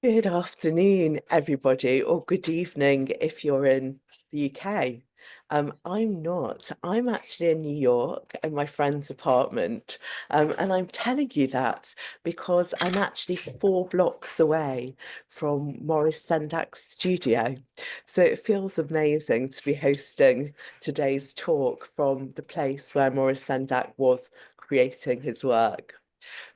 Good afternoon, everybody, or good evening if you're in the UK. I'm not. I'm actually in New York in my friend's apartment. And I'm telling you that because I'm actually 4 blocks away from Maurice Sendak's studio. So it feels amazing to be hosting today's talk from the place where Maurice Sendak was creating his work.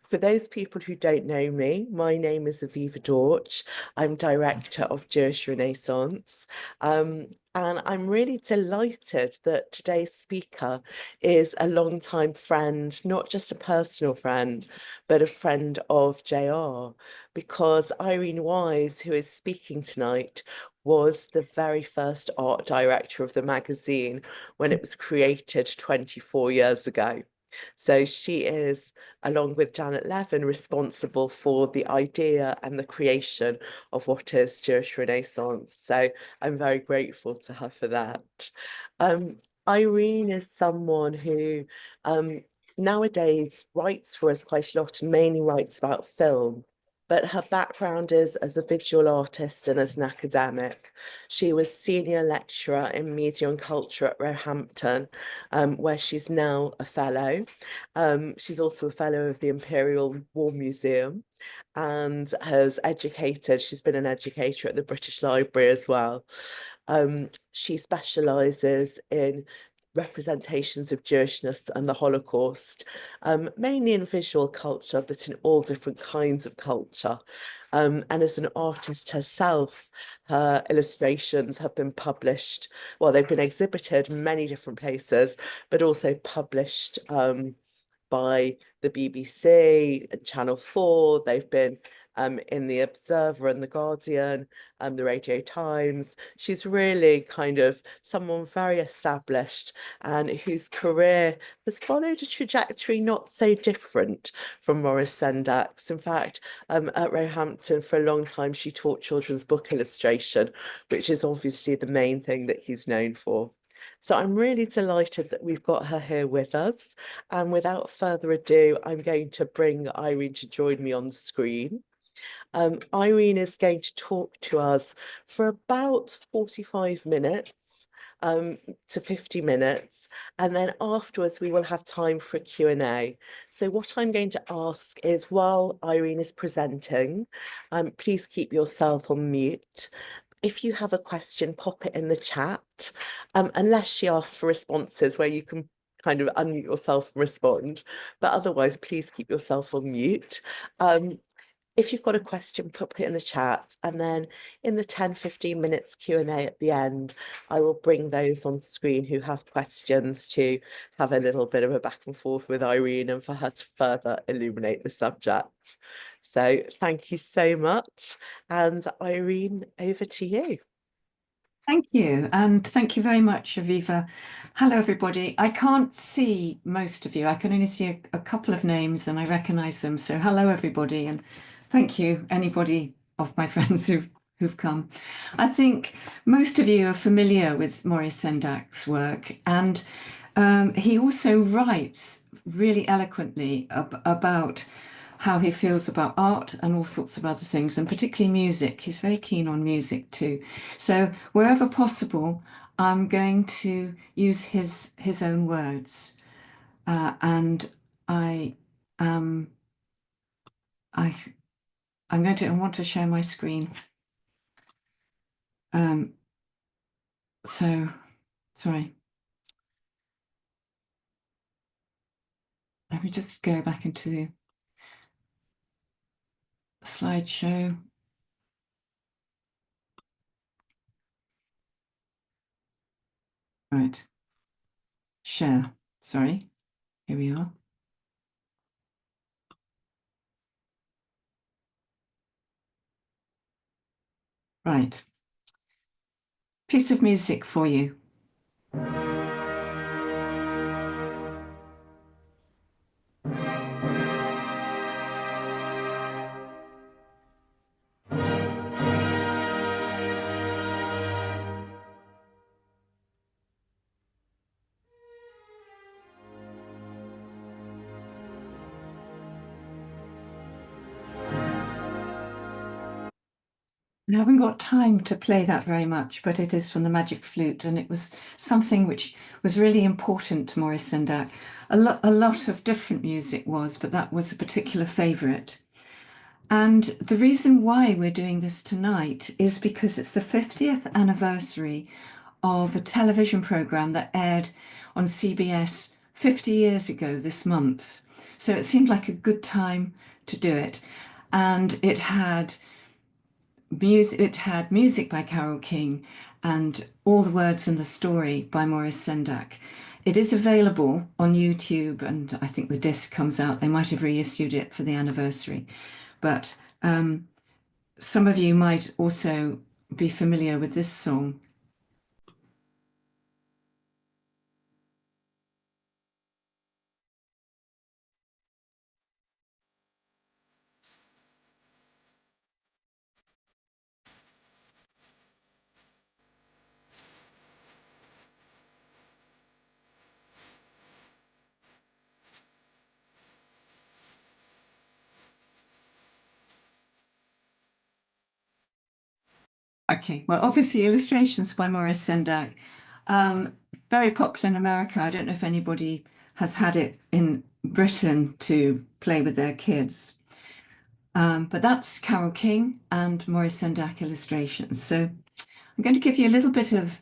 For those people who don't know me, my name is Aviva Dorch. I'm Director of Jewish Renaissance. And I'm really delighted that today's speaker is a longtime friend, not just a personal friend, but a friend of JR, because Irene Wise, who is speaking tonight, was the very first art director of the magazine when it was created 24 years ago. So she is, along with Janet Levin, responsible for the idea and the creation of what is Jewish Renaissance. So I'm very grateful to her for that. Um, Irene is someone who nowadays writes for us quite a lot and mainly writes about film. But her background is as a visual artist and as an academic. She was senior lecturer in media and culture at Roehampton, where she's now a fellow. She's also a fellow of the Imperial War Museum and has educated, she's been an educator at the British Library as well. She specialises in representations of Jewishness and the Holocaust, mainly in visual culture, but in all different kinds of culture. And as an artist herself, her illustrations have been published, well, they've been exhibited in many different places, but also published by the BBC and Channel 4. They've been in the Observer and the Guardian, the Radio Times. She's really kind of someone very established and whose career has followed a trajectory not so different from Maurice Sendak's. In fact, at Roehampton for a long time, she taught children's book illustration, which is obviously the main thing that he's known for. So I'm really delighted that we've got her here with us. And without further ado, I'm going to bring Irene to join me on the screen. Irene is going to talk to us for about 45 minutes to 50 minutes. And then afterwards, we will have time for a Q&A. So what I'm going to ask is, while Irene is presenting, please keep yourself on mute. If you have a question, pop it in the chat, unless she asks for responses where you can kind of unmute yourself and respond. But otherwise, please keep yourself on mute. If you've got a question, pop it in the chat. And then in the 10-15 minutes Q&A at the end, I will bring those on screen who have questions to have a little bit of a back and forth with Irene and for her to further illuminate the subject. So thank you so much. And Irene, over to you. Thank you. And thank you very much, Aviva. Hello, everybody. I can't see most of you. I can only see a couple of names and I recognize them. So hello, everybody. And thank you, anybody of my friends who've come. I think most of you are familiar with Maurice Sendak's work. And he also writes really eloquently about how he feels about art and all sorts of other things, and particularly music. He's very keen on music too. So wherever possible, I'm going to use his own words. And I want to share my screen. So sorry. Let me just go back into the slideshow. Right. Share. Sorry. Here we are. Right. Piece of music for you. I haven't got time to play that very much, but it is from the Magic Flute, and it was something which was really important to Maurice Sendak. A lot of different music was, but that was a particular favourite. And the reason why we're doing this tonight is because it's the 50th anniversary of a television programme that aired on CBS 50 years ago this month. So it seemed like a good time to do it. And it had music by Carole King and all the words in the story by Maurice Sendak. It is available on YouTube, and I think the disc comes out. They might have reissued it for the anniversary, but some of you might also be familiar with this song. Okay, well, obviously illustrations by Maurice Sendak. Um, Very popular in America. I don't know if anybody has had it in Britain to play with their kids. But that's Carole King and Maurice Sendak illustrations. So I'm going to give you a little bit of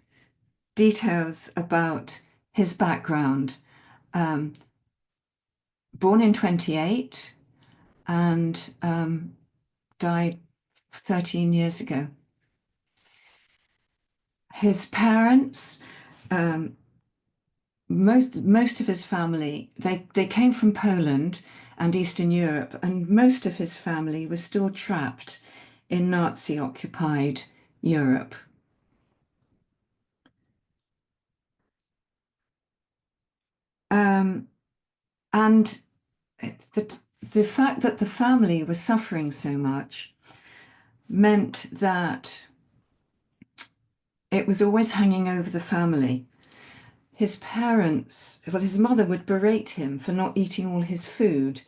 details about his background. Um, Born in 28 and died 13 years ago. His parents, um, most of his family, they came from Poland and Eastern Europe, and most of his family was still trapped in Nazi-occupied Europe. Um, and the fact that the family was suffering so much meant that it was always hanging over the family. His parents, well, his mother would berate him for not eating all his food,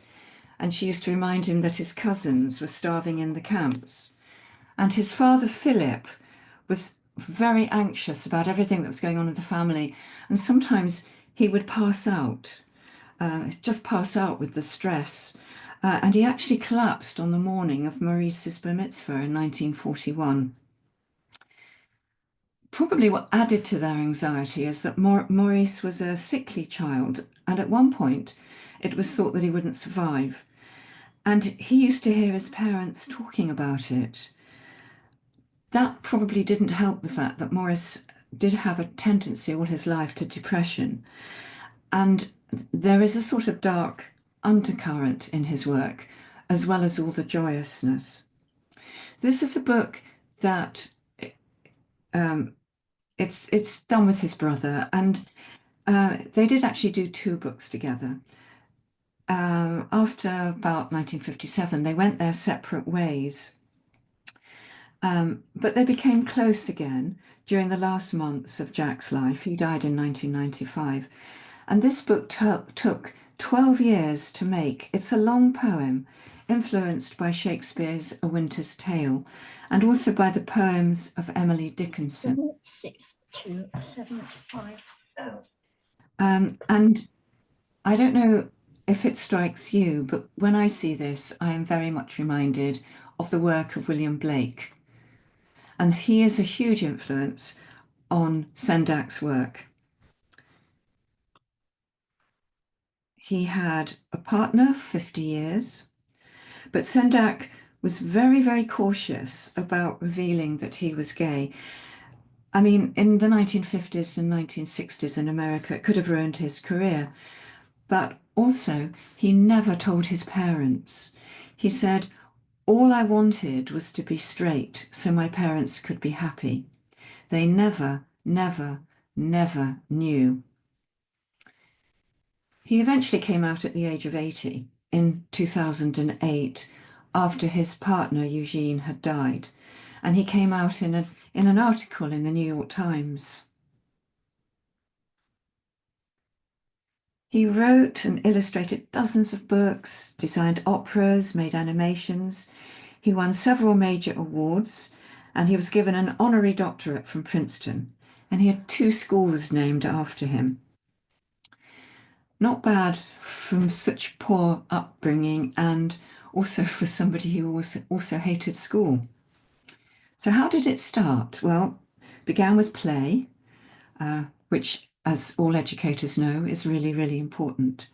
and she used to remind him that his cousins were starving in the camps. And his father, Philip, was very anxious about everything that was going on in the family, and sometimes he would pass out, just pass out with the stress. And he actually collapsed on the morning of Maurice's bar mitzvah in 1941. Probably what added to their anxiety is that Maurice was a sickly child, and at one point it was thought that he wouldn't survive. And he used to hear his parents talking about it. That probably didn't help the fact that Maurice did have a tendency all his life to depression. And there is a sort of dark undercurrent in his work, as well as all the joyousness. This is a book that um, it's done with his brother, and they did actually do two books together. After about 1957, they went their separate ways. But they became close again during the last months of Jack's life. He died in 1995. And this book took 12 years to make. It's a long poem, influenced by Shakespeare's A Winter's Tale, and also by the poems of Emily Dickinson. 72750. And I don't know if it strikes you, but when I see this, I am very much reminded of the work of William Blake. And he is a huge influence on Sendak's work. He had a partner for 50 years, but Sendak was very, very cautious about revealing that he was gay. I mean, in the 1950s and 1960s in America, it could have ruined his career. But also, he never told his parents. He said, all I wanted was to be straight so my parents could be happy. They never, never, never knew. He eventually came out at the age of 80 in 2008 after his partner Eugene had died. And he came out in an article in the New York Times. He wrote and illustrated dozens of books, designed operas, made animations. He won several major awards, and he was given an honorary doctorate from Princeton, and he had 2 schools named after him. Not bad from such poor upbringing, and also for somebody who also hated school. So how did it start? Well, began with play, which, as all educators know, is really, really important.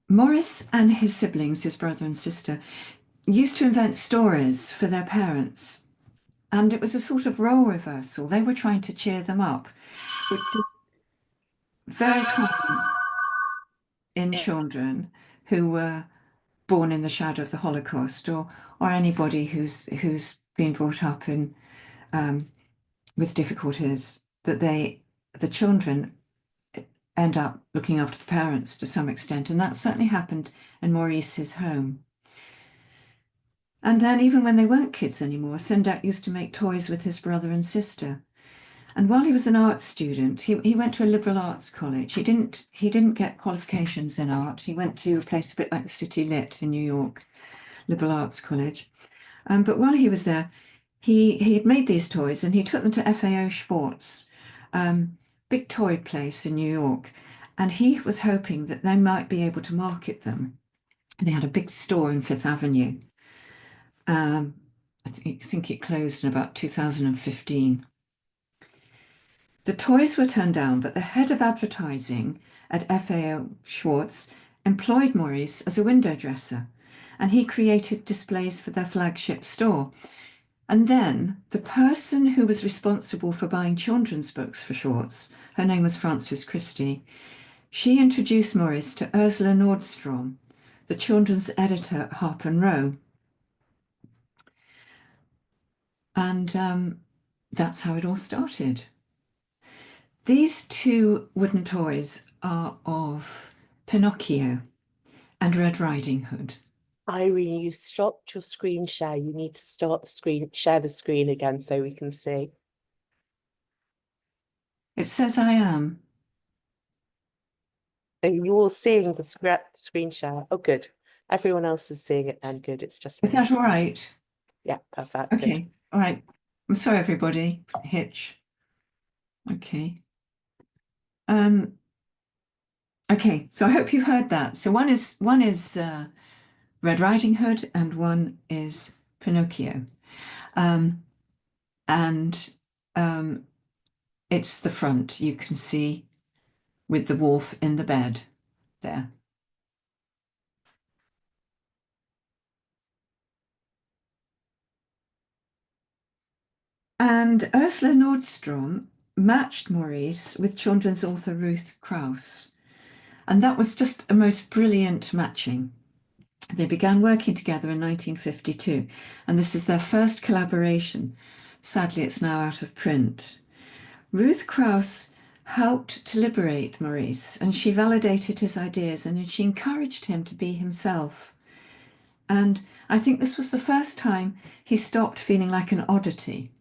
Maurice and his siblings, his brother and sister, used to invent stories for their parents, and it was a sort of role reversal. They were trying to cheer them up, which is very common in children who were born in the shadow of the Holocaust, or anybody who's been brought up in with difficulties, that the children end up looking after the parents to some extent, and that certainly happened in Maurice's home. And then even when they weren't kids anymore, Sendak used to make toys with his brother and sister. And while he was an art student, he went to a liberal arts college. He didn't get qualifications in art. He went to a place a bit like the City Lit in New York, liberal arts college. But while he was there, he had made these toys and he took them to FAO Schwartz, big toy place in New York. And he was hoping that they might be able to market them. They had a big store in Fifth Avenue. I think it closed in about 2015. The toys were turned down, but the head of advertising at FAO Schwartz employed Maurice as a window dresser, and he created displays for their flagship store. And then the person who was responsible for buying children's books for Schwartz, her name was Frances Christie, she introduced Maurice to Ursula Nordstrom, the children's editor at Harper and Row. And that's how it all started. These 2 wooden toys are of Pinocchio and Red Riding Hood. Irene, you stopped your screen share. You need to share the screen again so we can see. It says I am. Are you all seeing the screen share? Oh, good. Everyone else is seeing it then. Good. It's just Is me. that all right? Yeah, perfect. Good. Okay, all right. I'm sorry, everybody. Hitch. Okay. Okay, so I hope you've heard that. So one is Red Riding Hood and one is Pinocchio. Um, and it's the front you can see with the wolf in the bed there. And Ursula Nordstrom matched Maurice with children's author Ruth Krauss. And that was just a most brilliant matching. They began working together in 1952, and this is their first collaboration. Sadly, it's now out of print. Ruth Krauss helped to liberate Maurice, and she validated his ideas and she encouraged him to be himself. And I think this was the first time he stopped feeling like an oddity.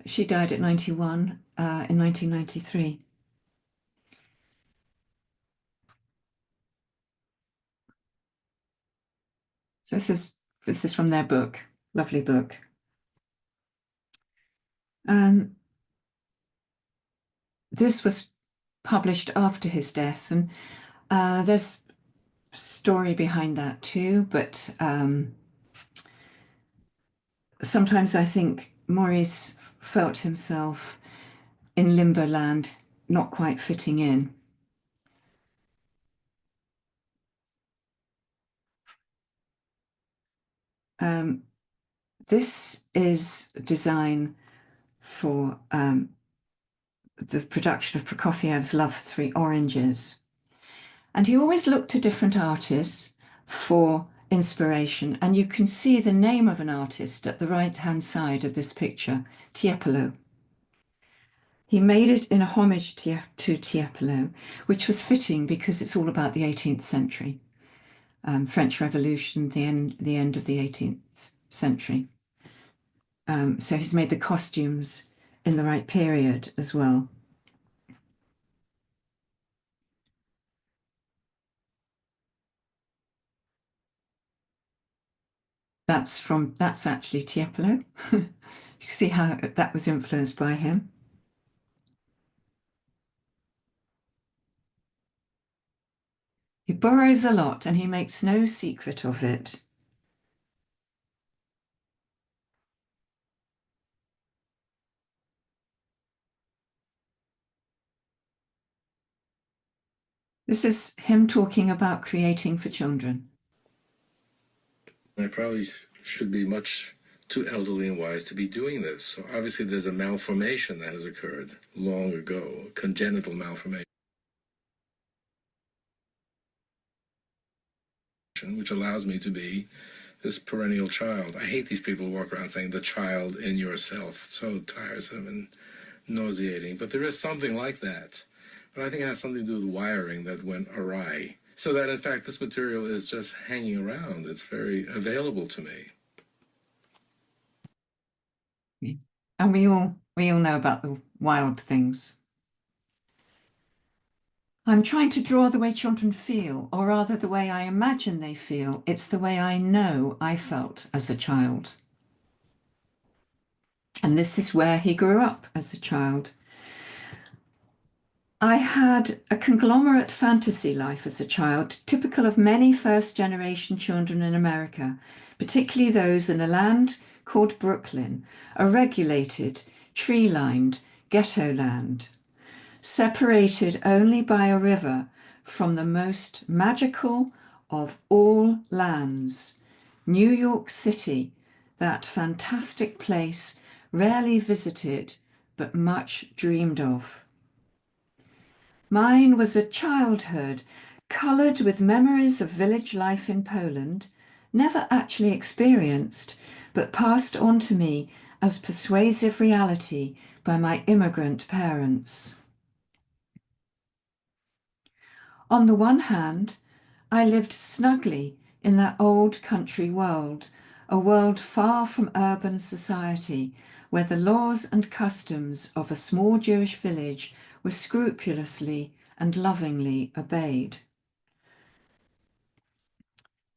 She died at 91 in 1993. So this is from their book, lovely book. This was published after his death, and there's a story behind that too, but sometimes I think Maurice felt himself in limbo land, not quite fitting in. This is design for the production of Prokofiev's Love for Three Oranges. And he always looked to different artists for inspiration. And you can see the name of an artist at the right-hand side of this picture, Tiepolo. He made it in a homage to Tiepolo, which was fitting because it's all about the 18th century, French Revolution, the end of the 18th century. So he's made the costumes in the right period as well. That's actually Tiepolo. You see how that was influenced by him. He borrows a lot and he makes no secret of it. This is him talking about creating for children. I probably should be much too elderly and wise to be doing this. So obviously there's a malformation that has occurred long ago, congenital malformation, which allows me to be this perennial child. I hate these people who walk around saying the child in yourself. So tiresome and nauseating. But there is something like that. But I think it has something to do with wiring that went awry. So that in fact this material is just hanging around. It's very available to me. And we all know about the wild things. I'm trying to draw the way children feel, or rather the way I imagine they feel. It's the way I know I felt as a child. And this is where he grew up as a child. I had a conglomerate fantasy life as a child, typical of many first-generation children in America, particularly those in a land called Brooklyn, a regulated, tree-lined ghetto land, separated only by a river from the most magical of all lands, New York City, that fantastic place rarely visited but much dreamed of. Mine was a childhood coloured with memories of village life in Poland, never actually experienced, but passed on to me as persuasive reality by my immigrant parents. On the one hand, I lived snugly in that old country world, a world far from urban society, where the laws and customs of a small Jewish village were scrupulously and lovingly obeyed.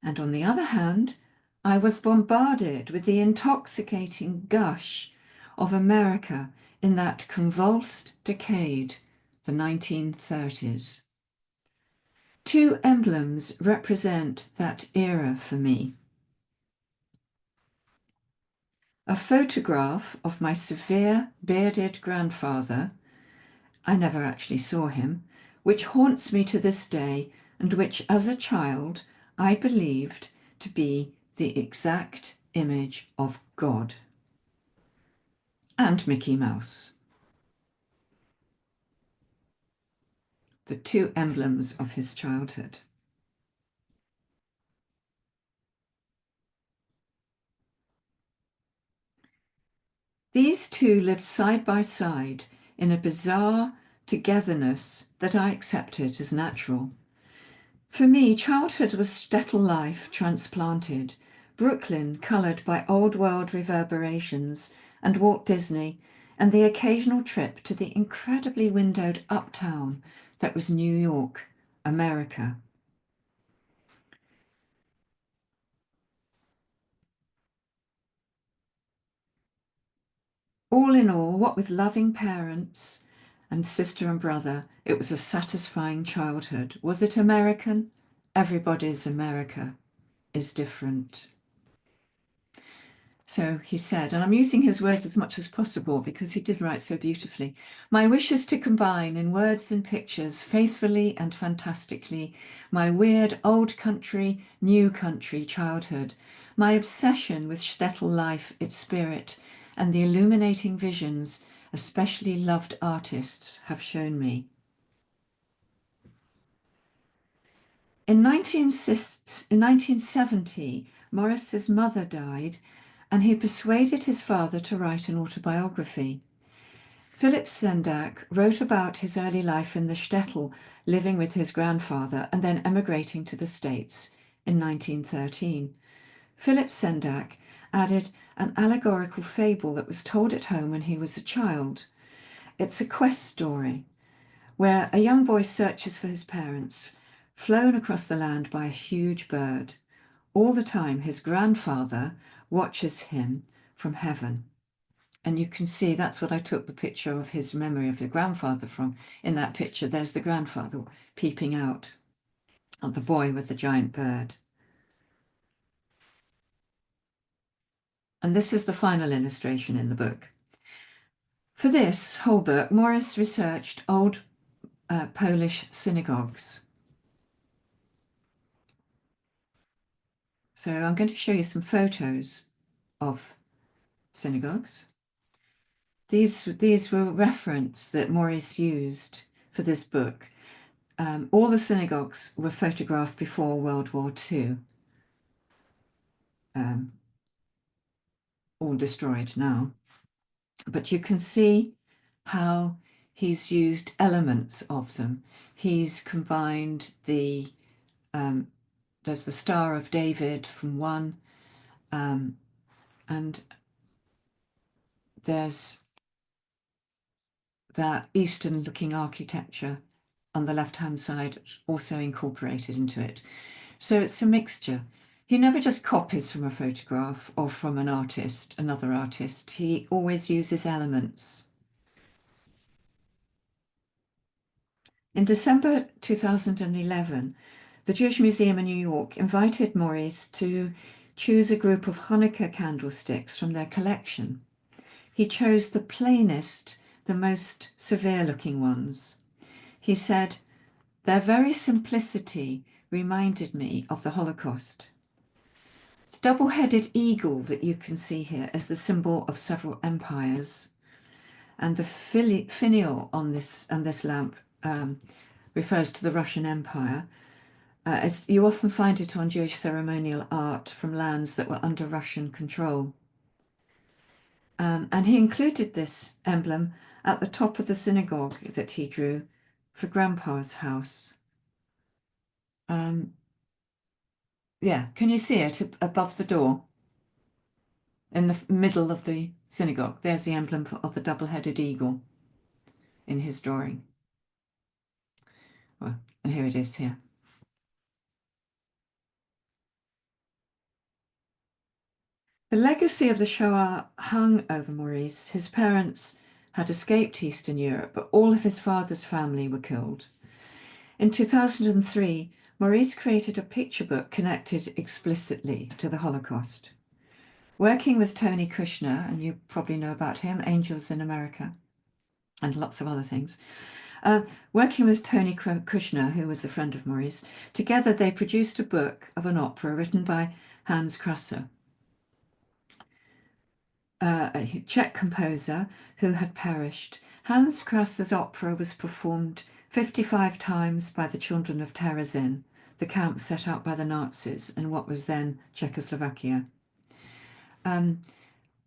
And on the other hand, I was bombarded with the intoxicating gush of America in that convulsed decade, the 1930s. Two emblems represent that era for me. A photograph of my severe bearded grandfather, I never actually saw him, which haunts me to this day and which as a child I believed to be the exact image of God. And Mickey Mouse. The two emblems of his childhood. These two lived side by side in a bizarre togetherness that I accepted as natural. For me, childhood was shtetl life transplanted, Brooklyn coloured by old world reverberations and Walt Disney, and the occasional trip to the incredibly windowed uptown that was New York, America. All in all, what with loving parents and sister and brother, it was a satisfying childhood. Was it American? Everybody's America is different. So he said, and I'm using his words as much as possible because he did write so beautifully. My wish is to combine in words and pictures faithfully and fantastically my weird old country, new country childhood, my obsession with shtetl life, its spirit, and the illuminating visions especially loved artists have shown me. In 1970, Maurice's mother died, and he persuaded his father to write an autobiography. Philip Sendak wrote about his early life in the shtetl, living with his grandfather and then emigrating to the States in 1913. Philip Sendak added an allegorical fable that was told at home when he was a child. It's a quest story where a young boy searches for his parents, flown across the land by a huge bird. all the time his grandfather watches him from heaven. And you can see that's what I took the picture of his memory of the grandfather from. In that picture, there's the grandfather peeping out at the boy with the giant bird. And this is the final illustration in the book. For this whole book, Maurice researched old Polish synagogues. So I'm going to show you some photos of synagogues. These were reference that Maurice used for this book. All the synagogues were photographed before World War II. All destroyed now. But you can see how he's used elements of them. He's combined the, there's the Star of David from one, and there's that Eastern-looking architecture on the left-hand side also incorporated into it. So it's a mixture. He never just copies from a photograph or from an artist, another artist. He always uses elements. In December 2011, the Jewish Museum in New York invited Maurice to choose a group of Hanukkah candlesticks from their collection. He chose the plainest, the most severe-looking ones. He said, "Their very simplicity reminded me of the Holocaust." The double-headed eagle that you can see here is the symbol of several empires, and the finial on this lamp refers to the Russian Empire. You often find it on Jewish ceremonial art from lands that were under Russian control. And he included this emblem at the top of the synagogue that he drew for Grandpa's house. Yeah, can you see it above the door? In the middle of the synagogue, there's the emblem of the double-headed eagle in his drawing. Well, and here it is here. The legacy of the Shoah hung over Maurice. His parents had escaped Eastern Europe, but all of his father's family were killed. In 2003, Maurice created a picture book connected explicitly to the Holocaust. Working with Tony Kushner, and you probably know about him, Angels in America, and lots of other things. Working with Tony Kushner, who was a friend of Maurice, together they produced a book of an opera written by Hans Krasser, a Czech composer who had perished. Hans Krasser's opera was performed 55 times by the children of Terezin, the camp set up by the Nazis in what was then Czechoslovakia.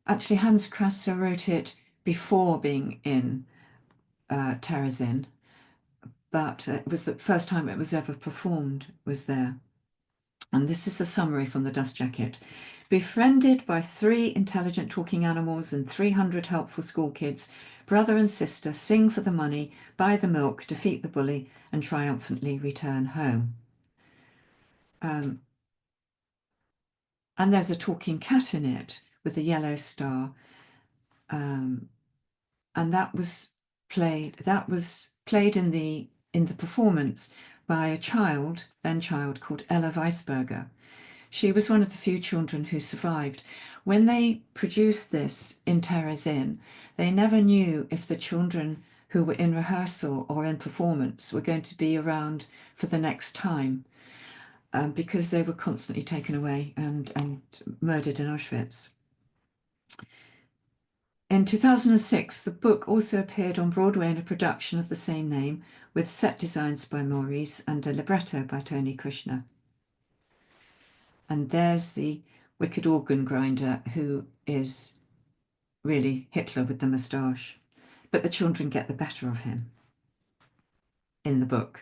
Actually, Hans Krasser wrote it before being in Terezin, but it was the first time it was ever performed was there. And this is a summary from the dust jacket. Befriended by 3 intelligent talking animals and 300 helpful school kids, brother and sister sing for the money, buy the milk, defeat the bully, and triumphantly return home. And there's a talking cat in it with a yellow star. And that was played in the performance by a then child called Ella Weisberger. She was one of the few children who survived. When they produced this in Terezin, they never knew if the children who were in rehearsal or in performance were going to be around for the next time, because they were constantly taken away and murdered in Auschwitz. In 2006, the book also appeared on Broadway in a production of the same name, with set designs by Maurice and a libretto by Tony Kushner. And there's the wicked organ grinder, who is really Hitler with the moustache. But the children get the better of him in the book.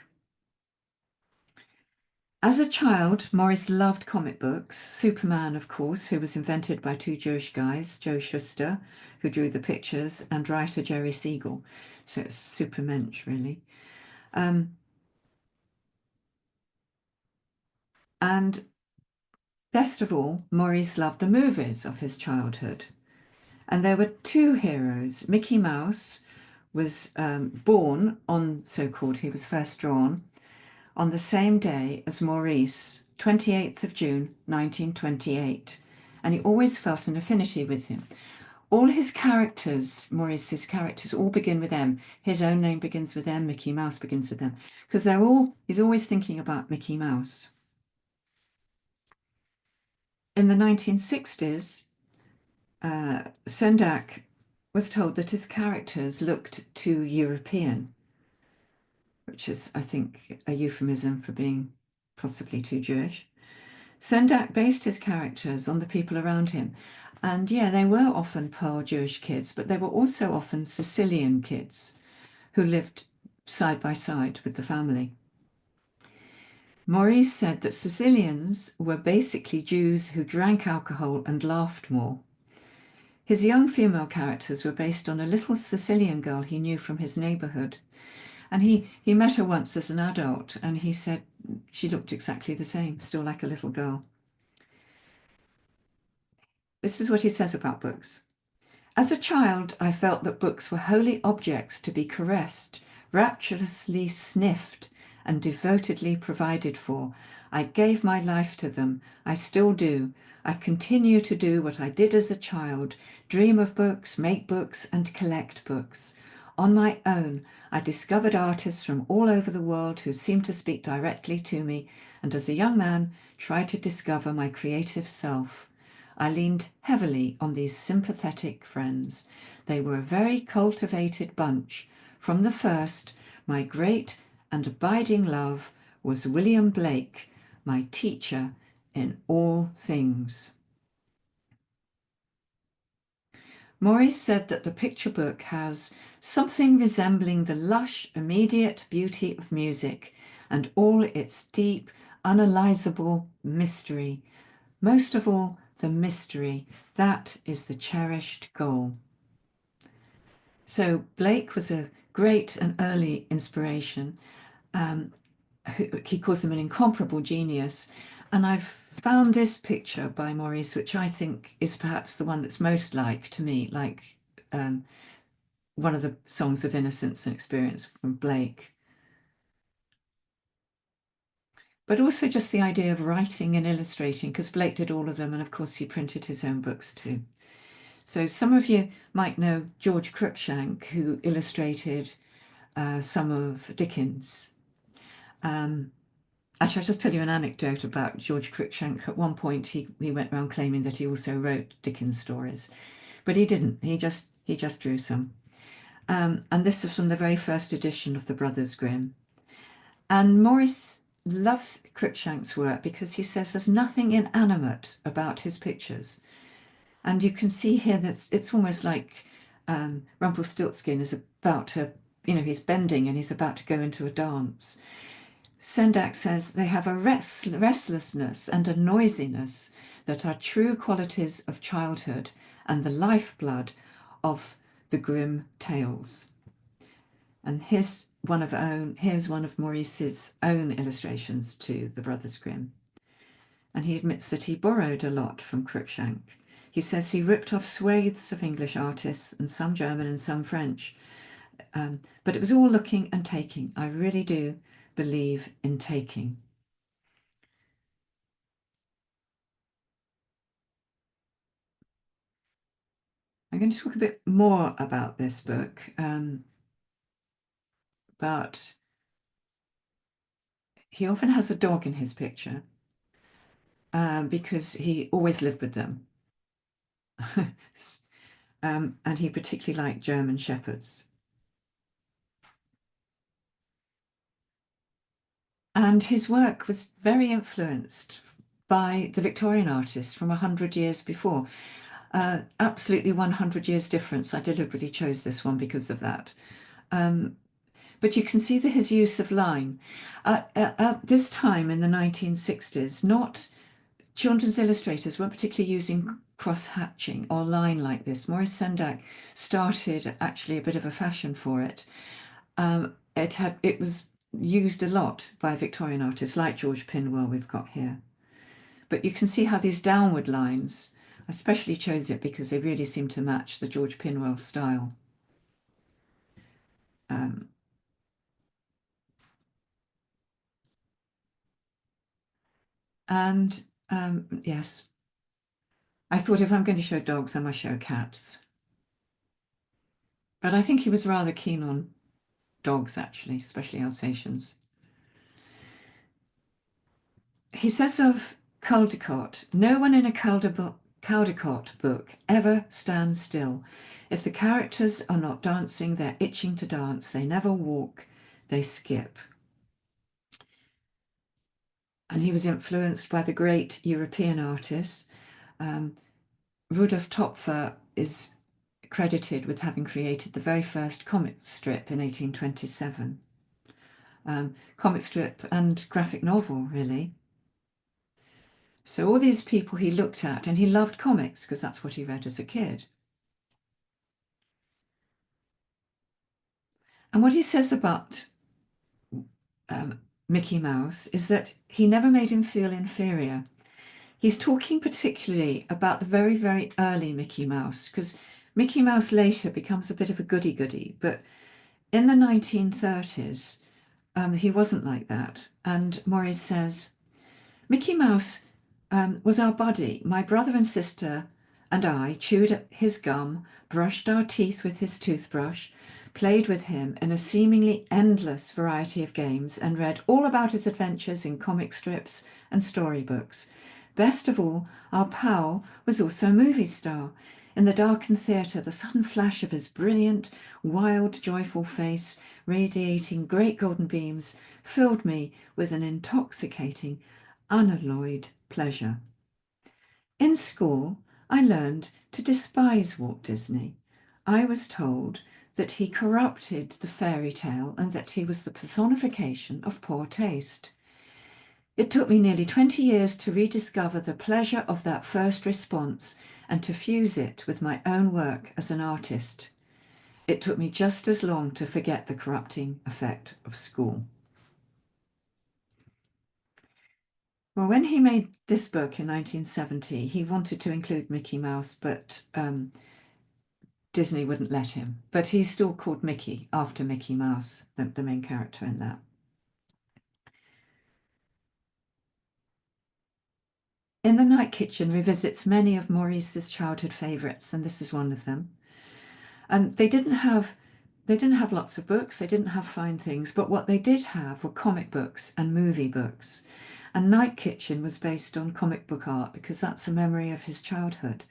As a child, Maurice loved comic books. Superman, of course, who was invented by 2 Jewish guys, Joe Shuster, who drew the pictures, and writer Jerry Siegel. So it's Supermensch, really. And Best of all, Maurice loved the movies of his childhood. And there were two heroes. Mickey Mouse was born on, so-called, he was first drawn, on the same day as Maurice, 28th of June, 1928. And he always felt an affinity with him. All his characters, Maurice's characters, all begin with M. His own name begins with M, Mickey Mouse begins with M, because he's always thinking about Mickey Mouse. In the 1960s, Sendak was told that his characters looked too European, which is, I think, a euphemism for being possibly too Jewish. Sendak based his characters on the people around him. And yeah, they were often poor Jewish kids, but they were also often Sicilian kids who lived side by side with the family. Maurice said that Sicilians were basically Jews who drank alcohol and laughed more. His young female characters were based on a little Sicilian girl he knew from his neighborhood. And he met her once as an adult, and he said she looked exactly the same, still like a little girl. This is what he says about books. As a child, I felt that books were holy objects to be caressed, rapturously sniffed, and devotedly provided for. I gave my life to them. I still do. I continue to do what I did as a child, dream of books, make books, and collect books. On my own, I discovered artists from all over the world who seemed to speak directly to me, and as a young man, tried to discover my creative self. I leaned heavily on these sympathetic friends. They were a very cultivated bunch. From the first, my great and abiding love was William Blake, my teacher in all things. Maurice said that the picture book has something resembling the lush, immediate beauty of music and all its deep, unanalyzable mystery. Most of all, the mystery. That is the cherished goal. So Blake was a great and early inspiration. He calls him an incomparable genius. And I've found this picture by Maurice, which I think is perhaps the one that's most like, to me, like one of the songs of innocence and experience from Blake. But also just the idea of writing and illustrating, because Blake did all of them, and of course he printed his own books too. So some of you might know George Cruikshank, who illustrated some of Dickens. Actually, I'll just tell you an anecdote about George Cruikshank. At one point, he went around claiming that he also wrote Dickens stories, but he didn't. He just drew some. And this is from the very first edition of the Brothers Grimm. And Maurice loves Cruikshank's work because he says there's nothing inanimate about his pictures. And you can see here that it's almost like Rumpelstiltskin is about to, he's bending and he's about to go into a dance. Sendak says they have a restlessness and a noisiness that are true qualities of childhood and the lifeblood of the Grimm tales. And here's one of Maurice's own illustrations to the Brothers Grimm. And he admits that he borrowed a lot from Cruikshank. He says he ripped off swathes of English artists and some German and some French. But it was all looking and taking. I really do believe in taking. I'm going to talk a bit more about this book, but he often has a dog in his picture because he always lived with them. And he particularly liked German Shepherds. And his work was very influenced by the Victorian artists from 100 years before. Absolutely 100 years difference. I deliberately chose this one because of that. But you can see his use of line. At this time in the 1960s, children's illustrators weren't particularly using cross-hatching or line like this. Maurice Sendak started actually a bit of a fashion for it. It was used a lot by Victorian artists like George Pinwell we've got here. but you can see how these downward lines, I especially chose it because they really seem to match the George Pinwell style. Yes, I thought if I'm going to show dogs, I must show cats. But I think he was rather keen on dogs, actually, especially Alsatians. He says of Caldecott, no one in a Caldecott book ever stands still. If the characters are not dancing, they're itching to dance. They never walk, they skip. And he was influenced by the great European artists. Rudolf Topfer is credited with having created the very first comic strip in 1827. Comic strip and graphic novel, really. So all these people he looked at, and he loved comics because that's what he read as a kid. And what he says about Mickey Mouse is that he never made him feel inferior. He's talking particularly about the very, very early Mickey Mouse, because Mickey Mouse later becomes a bit of a goody-goody, but in the 1930s, he wasn't like that. And Maurice says, Mickey Mouse was our buddy. My brother and sister and I chewed his gum, brushed our teeth with his toothbrush, played with him in a seemingly endless variety of games, and read all about his adventures in comic strips and storybooks. Best of all, our pal was also a movie star. In the darkened theatre, the sudden flash of his brilliant, wild, joyful face, radiating great golden beams, filled me with an intoxicating, unalloyed pleasure. In school, I learned to despise Walt Disney. I was told that he corrupted the fairy tale and that he was the personification of poor taste. It took me nearly 20 years to rediscover the pleasure of that first response and to fuse it with my own work as an artist. It took me just as long to forget the corrupting effect of school. Well, when he made this book in 1970, he wanted to include Mickey Mouse, but Disney wouldn't let him. But he's still called Mickey after Mickey Mouse, the main character in that. In the Night Kitchen revisits many of Maurice's childhood favourites, and this is one of them. And they didn't have lots of books, they didn't have fine things, but what they did have were comic books and movie books. And Night Kitchen was based on comic book art because that's a memory of his childhood.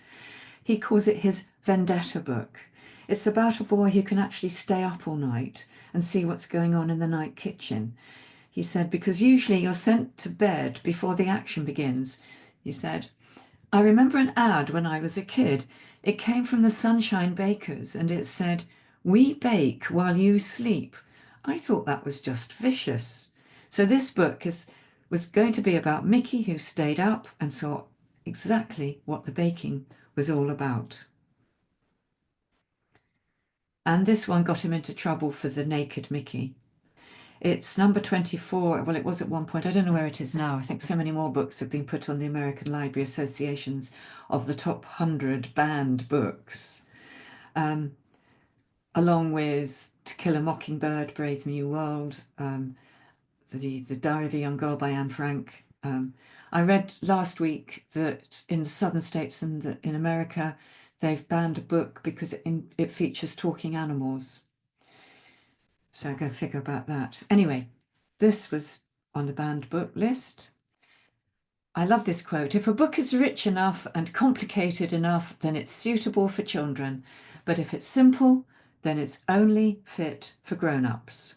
He calls it his vendetta book. It's about a boy who can actually stay up all night and see what's going on in the night kitchen. He said, because usually you're sent to bed before the action begins. He said, I remember an ad when I was a kid. It came from the Sunshine Bakers and it said, we bake while you sleep. I thought that was just vicious. So this book was going to be about Mickey who stayed up and saw exactly what the baking was all about. And this one got him into trouble for the naked Mickey. It's number 24. Well, it was at one point. I don't know where it is now. I think so many more books have been put on the American Library Association's of the top 100 banned books, along with To Kill a Mockingbird, Brave New World, the Diary of a Young Girl by Anne Frank. I read last week that in the southern states and in America, they've banned a book because it features talking animals. So go figure about that. Anyway, this was on the banned book list. I love this quote. If a book is rich enough and complicated enough, then it's suitable for children. But if it's simple, then it's only fit for grown-ups.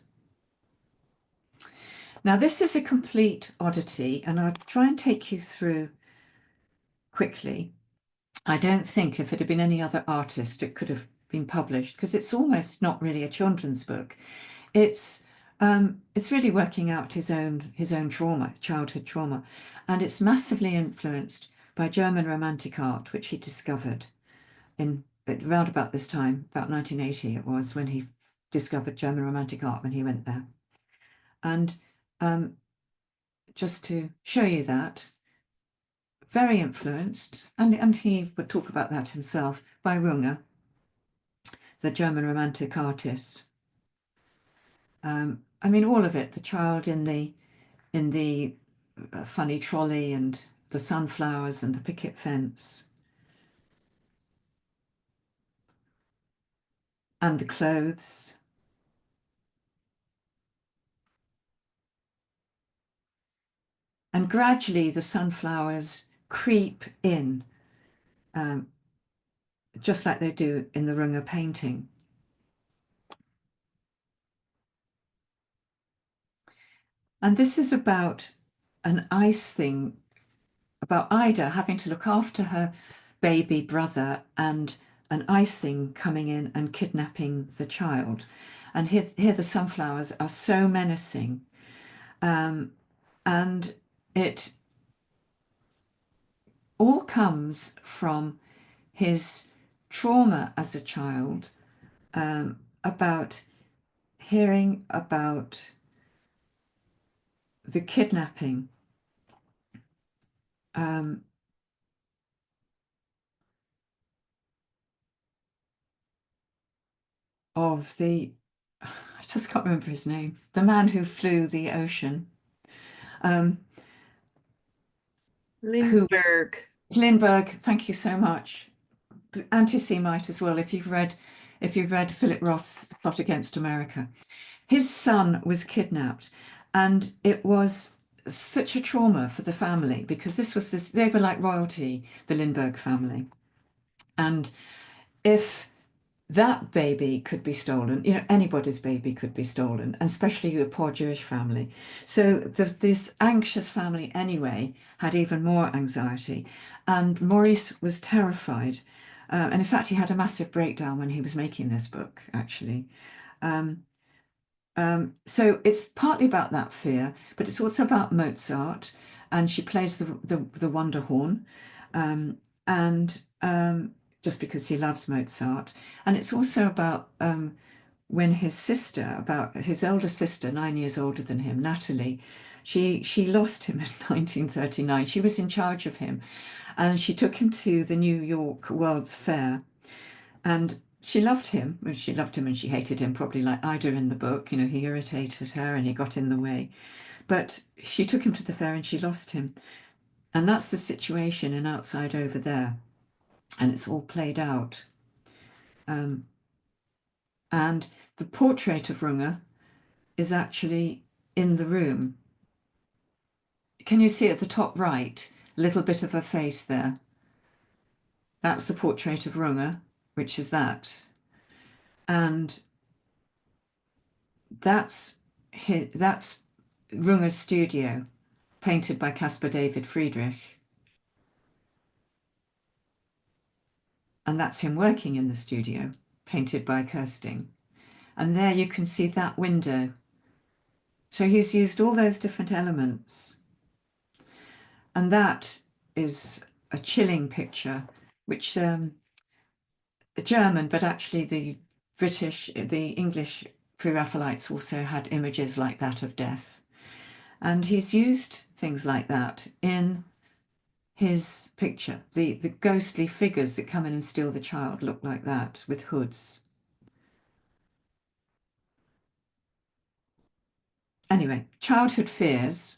Now, this is a complete oddity, and I'll try and take you through quickly. I don't think if it had been any other artist, it could have been published because it's almost not really a children's book. It's really working out his own trauma, childhood trauma, and it's massively influenced by German Romantic art, which he discovered around about this time, about 1980 it was, when he discovered German Romantic art when he went there. And just to show you that, very influenced, and he would talk about that himself, by Runge, the German Romantic artist. I mean, all of it, the child in the funny trolley and the sunflowers and the picket fence and the clothes. And gradually the sunflowers creep in, just like they do in the Runge painting. And this is about an ice thing, about Ida having to look after her baby brother and an ice thing coming in and kidnapping the child. And here the sunflowers are so menacing. And it all comes from his trauma as a child, about hearing about the kidnapping of I just can't remember his name, the man who flew the ocean. Lindbergh. Lindbergh, thank you so much. Anti-Semite as well, if you've read Philip Roth's Plot Against America. His son was kidnapped, and it was such a trauma for the family, because they were like royalty, the Lindbergh family. And if that baby could be stolen, anybody's baby could be stolen, and especially a poor Jewish family. So this anxious family anyway had even more anxiety. And Maurice was terrified. And in fact, he had a massive breakdown when he was making this book, actually. So it's partly about that fear, but it's also about Mozart, and she plays the wonder horn, and just because he loves Mozart. And it's also about when about his elder sister, 9 years older than him, Natalie, she lost him in 1939. She was in charge of him, and she took him to the New York World's Fair, and she loved him. She loved him and she hated him, probably like I do in the book. He irritated her and he got in the way. But she took him to the fair and she lost him. And that's the situation in Outside Over There. And it's all played out. And the portrait of Runge is actually in the room. Can you see at the top right, a little bit of a face there? That's the portrait of Runge, which is that. And that's Runge's studio, painted by Caspar David Friedrich. And that's him working in the studio, painted by Kirsting. And there you can see that window. So he's used all those different elements. And that is a chilling picture, which German, but actually the English Pre-Raphaelites also had images like that of death. And he's used things like that in his picture. The ghostly figures that come in and steal the child look like that, with hoods. Anyway, childhood fears.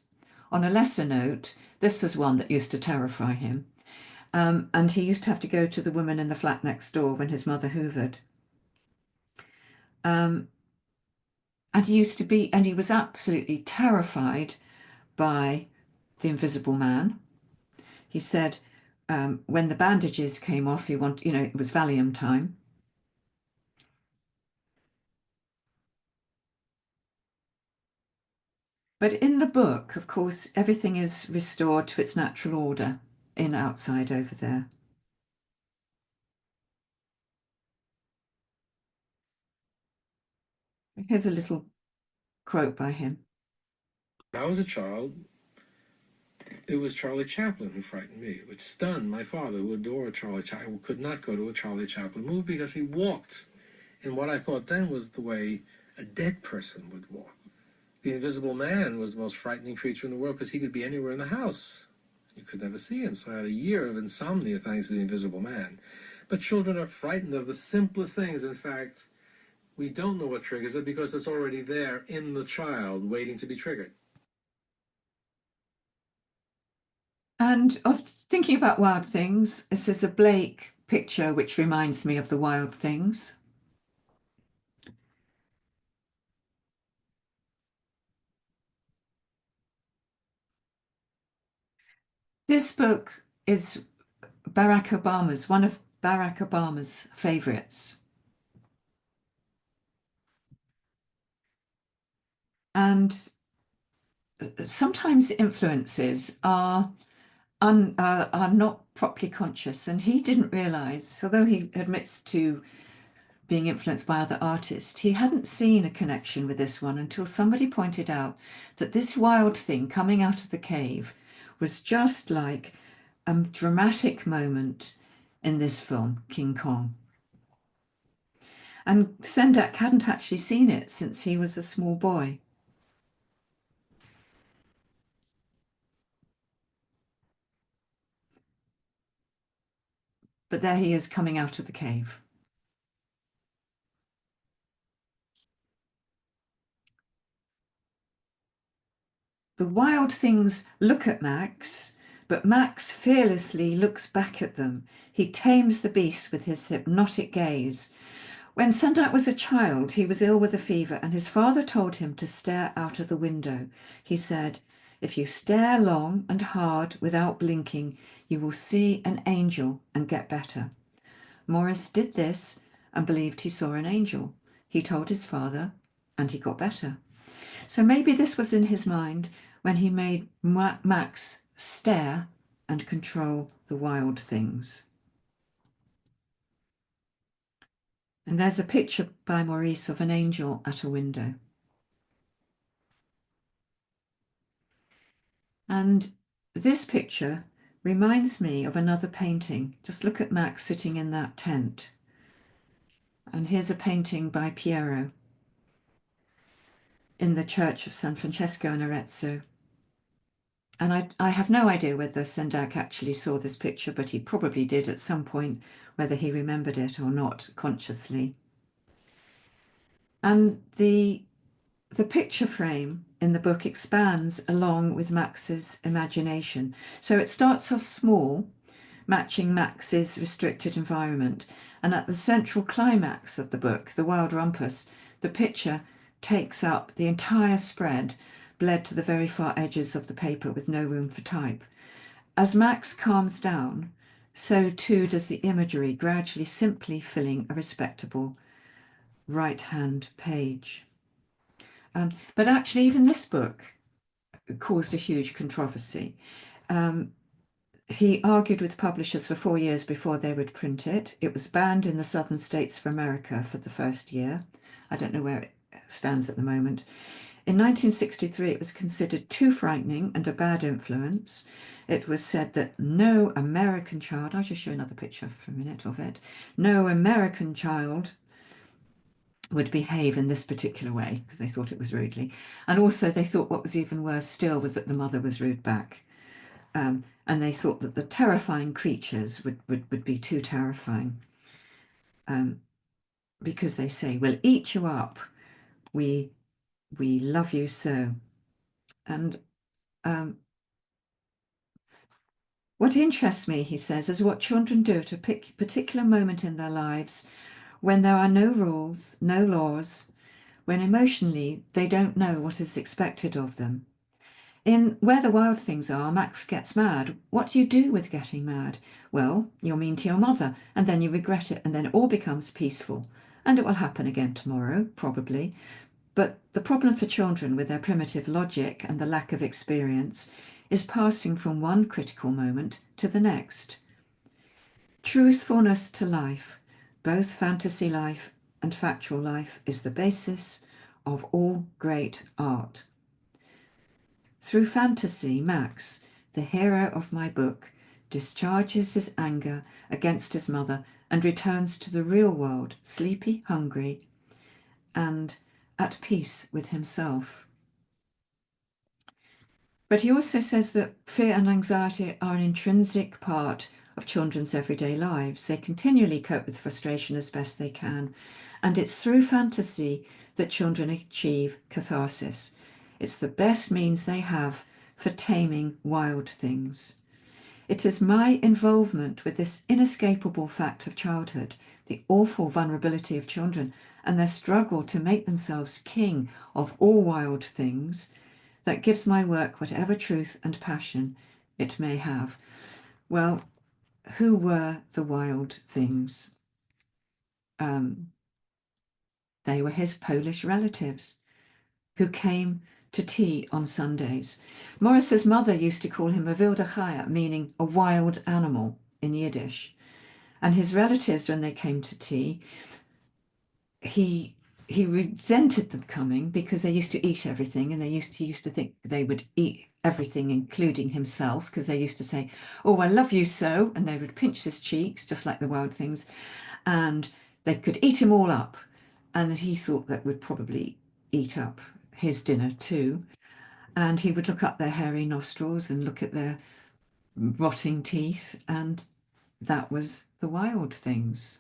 On a lesser note, this was one that used to terrify him. And he used to have to go to the woman in the flat next door when his mother hoovered. And he was absolutely terrified by the Invisible Man. He said when the bandages came off, it was Valium time. But in the book, of course, everything is restored to its natural order in Outside Over There. Here's a little quote by him. When I was a child, it was Charlie Chaplin who frightened me, which stunned my father, who adored Charlie Chaplin, who could not go to a Charlie Chaplin movie because he walked in what I thought then was the way a dead person would walk. The Invisible Man was the most frightening creature in the world because he could be anywhere in the house. You could never see him, so I had a year of insomnia thanks to the Invisible Man. But children are frightened of the simplest things. In fact, we don't know what triggers it because it's already there in the child waiting to be triggered. And of thinking about wild things, this is a Blake picture which reminds me of the wild things. This book is one of Barack Obama's favorites. And sometimes influences are not properly conscious. And he didn't realize, although he admits to being influenced by other artists, he hadn't seen a connection with this one until somebody pointed out that this wild thing coming out of the cave was just like a dramatic moment in this film, King Kong. And Sendak hadn't actually seen it since he was a small boy. But there he is coming out of the cave. The wild things look at Max, but Max fearlessly looks back at them. He tames the beast with his hypnotic gaze. When Sendak was a child, he was ill with a fever, and his father told him to stare out of the window. He said, "If you stare long and hard without blinking, you will see an angel and get better." Maurice did this and believed he saw an angel. He told his father, and he got better. So maybe this was in his mind when he made Max stare and control the wild things. And there's a picture by Maurice of an angel at a window. And this picture reminds me of another painting. Just look at Max sitting in that tent. And here's a painting by Piero in the church of San Francesco in Arezzo. And I have no idea whether Sendak actually saw this picture, but he probably did at some point, whether he remembered it or not consciously. And the picture frame in the book expands along with Max's imagination. So it starts off small, matching Max's restricted environment. And at the central climax of the book, The Wild Rumpus, the picture takes up the entire spread, bled to the very far edges of the paper with no room for type. As Max calms down, so too does the imagery, gradually simply filling a respectable right-hand page. But actually, even this book caused a huge controversy. He argued with publishers for 4 years before they would print it. It was banned in the southern states of America for the first year. I don't know where it stands at the moment. In 1963, it was considered too frightening and a bad influence. It was said that no American child, I'll just show another picture for a minute of it, no American child would behave in this particular way because they thought it was rudely. And also they thought what was even worse still was that the mother was rude back. And they thought that the terrifying creatures would be too terrifying. Because they say, we'll eat you up. We love you so. And what interests me, he says, is what children do at a particular moment in their lives when there are no rules, no laws, when emotionally they don't know what is expected of them. In Where the Wild Things Are, Max gets mad. What do you do with getting mad? Well, you're mean to your mother, and then you regret it, and then it all becomes peaceful. And it will happen again tomorrow, probably. But the problem for children with their primitive logic and the lack of experience is passing from one critical moment to the next. Truthfulness to life, both fantasy life and factual life, is the basis of all great art. Through fantasy, Max, the hero of my book, discharges his anger against his mother and returns to the real world, sleepy, hungry, and at peace with himself. But he also says that fear and anxiety are an intrinsic part of children's everyday lives. They continually cope with frustration as best they can. And it's through fantasy that children achieve catharsis. It's the best means they have for taming wild things. It is my involvement with this inescapable fact of childhood, the awful vulnerability of children, and their struggle to make themselves king of all wild things, that gives my work whatever truth and passion it may have. Well, who were the wild things? They were his Polish relatives who came to tea on Sundays. Maurice's mother used to call him a wilde Geier, meaning a wild animal in Yiddish. And his relatives, when they came to tea, he resented them coming because they used to eat everything, and he used to think they would eat everything, including himself, because they used to say, "Oh, I love you so," and they would pinch his cheeks, just like the wild things, and they could eat him all up. And he thought that would probably eat up his dinner too. And he would look up their hairy nostrils and look at their rotting teeth, and that was the wild things.